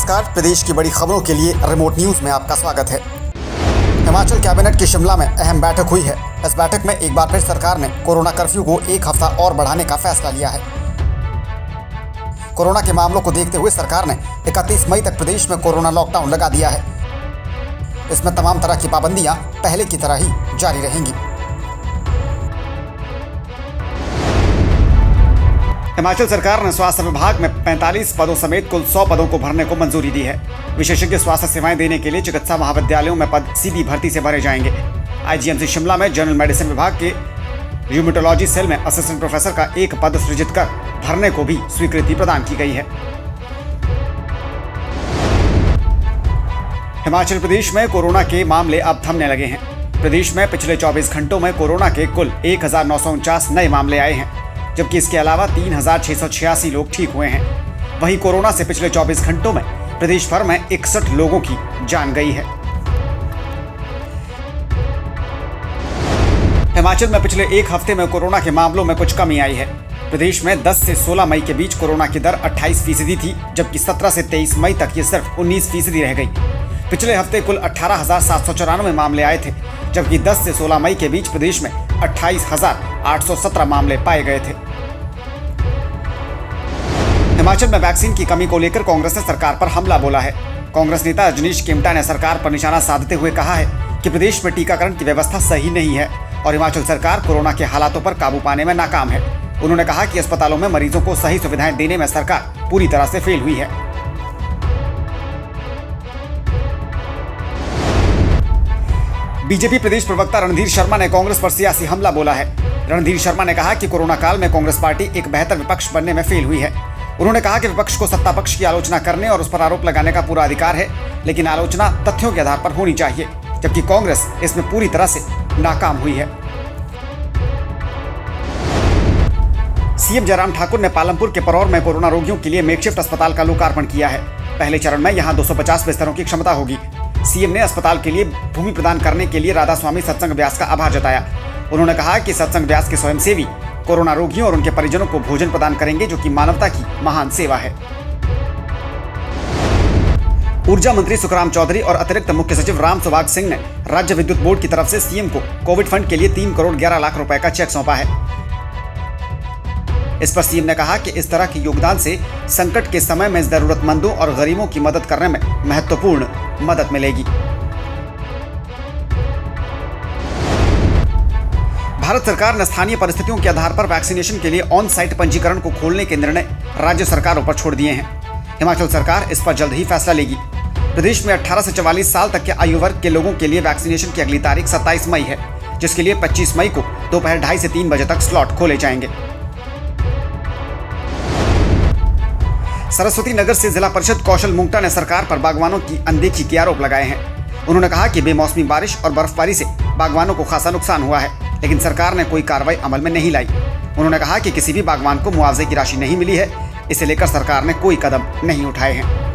नमस्कार, प्रदेश की बड़ी खबरों के लिए रिमोट न्यूज में आपका स्वागत है। हिमाचल कैबिनेट की शिमला में अहम बैठक हुई है। इस बैठक में एक बार फिर सरकार ने कोरोना कर्फ्यू को एक हफ्ता और बढ़ाने का फैसला लिया है। कोरोना के मामलों को देखते हुए सरकार ने 31 मई तक प्रदेश में कोरोना लॉकडाउन लगा दिया है। इसमें तमाम तरह की पाबंदियां पहले की तरह ही जारी रहेंगी। हिमाचल सरकार ने स्वास्थ्य विभाग में 45 पदों समेत कुल 100 पदों को भरने को मंजूरी दी है। विशेषज्ञ स्वास्थ्य सेवाएं देने के लिए चिकित्सा महाविद्यालयों में पद सीधी भर्ती से भरे जाएंगे। आईजीएमसी शिमला में जनरल मेडिसिन विभाग के र्यूमेटोलॉजी सेल में असिस्टेंट प्रोफेसर का एक पद सृजित कर भरने को भी स्वीकृति प्रदान की गई है। हिमाचल प्रदेश में कोरोना के मामले अब थमने लगे हैं। प्रदेश में पिछले 24 घंटों में कोरोना के कुल 1949 नए मामले आए हैं, जबकि इसके अलावा 3686 लोग ठीक हुए हैं। वहीं कोरोना से पिछले 24 घंटों में प्रदेश भर में 61 लोगों की जान गई है। हिमाचल में पिछले एक हफ्ते में कोरोना के मामलों में कुछ कमी आई है। प्रदेश में 10 से 16 मई के बीच कोरोना की दर 28% थी, जबकि 17 से 23 मई तक ये सिर्फ 19% रह गई। पिछले हफ्ते कुल 18,794 मामले आए थे, जबकि 10 से 16 मई के बीच प्रदेश में 28,817 मामले पाए गए थे। हिमाचल में वैक्सीन की कमी को लेकर कांग्रेस ने सरकार पर हमला बोला है। कांग्रेस नेता रजनीश किमटा ने सरकार पर निशाना साधते हुए कहा है कि प्रदेश में टीकाकरण की व्यवस्था सही नहीं है और हिमाचल सरकार कोरोना के हालातों पर काबू पाने में नाकाम है। उन्होंने कहा कि अस्पतालों में मरीजों को सही सुविधाएं देने में सरकार पूरी तरह से फेल हुई है। बीजेपी प्रदेश प्रवक्ता रणधीर शर्मा ने कांग्रेस पर सियासी हमला बोला है। रणधीर शर्मा ने कहा कि कोरोना काल में कांग्रेस पार्टी एक बेहतर विपक्ष बनने में फेल हुई है। उन्होंने कहा कि विपक्ष को सत्ता पक्ष की आलोचना करने और उस पर आरोप लगाने का पूरा अधिकार है, लेकिन आलोचना तथ्यों के आधार पर होनी चाहिए, जबकि कांग्रेस इसमें पूरी तरह से नाकाम हुई है। सीएम जयराम ठाकुर ने पालमपुर के परौर में कोरोना रोगियों के लिए मेकशिफ्ट अस्पताल का लोकार्पण किया है। पहले चरण में यहां 250 बिस्तरों की क्षमता होगी। सीएम ने अस्पताल के लिए भूमि प्रदान करने के लिए राधा स्वामी सत्संग व्यास का आभार जताया। उन्होंने कहा कि सत्संग व्यास के स्वयंसेवी कोरोना रोगियों और उनके परिजनों को भोजन प्रदान करेंगे, जो कि मानवता की महान सेवा है। ऊर्जा मंत्री सुखराम चौधरी और अतिरिक्त मुख्य सचिव राम सुभाग सिंह ने राज्य विद्युत बोर्ड की तरफ से सीएम को कोविड फंड के लिए 3 करोड़ 11 लाख रुपए का चेक सौंपा है। इस पर सीएम ने कहा कि इस तरह के योगदान से संकट के समय में जरूरतमंदों और गरीबों की मदद करने में महत्वपूर्ण मदद मिलेगी। भारत सरकार ने स्थानीय परिस्थितियों के आधार पर वैक्सीनेशन के लिए ऑन साइट पंजीकरण को खोलने के निर्णय राज्य सरकारों पर छोड़ दिए हैं। हिमाचल सरकार इस पर जल्द ही फैसला लेगी। प्रदेश में 18 से 44 साल तक के आयु वर्ग के लोगों के लिए वैक्सीनेशन की अगली तारीख 27 मई है, जिसके लिए 25 मई को दोपहर 2:30 से 3 बजे तक स्लॉट खोले जाएंगे। सरस्वती नगर से जिला परिषद कौशल मुंगटा ने सरकार पर बागवानों की अनदेखी के आरोप लगाए हैं। उन्होंने कहा कि बेमौसमी बारिश और बर्फबारी से बागवानों को खासा नुकसान हुआ है, लेकिन सरकार ने कोई कार्रवाई अमल में नहीं लाई। उन्होंने कहा कि किसी भी बागवान को मुआवजे की राशि नहीं मिली है, इसे लेकर सरकार ने कोई कदम नहीं उठाए हैं।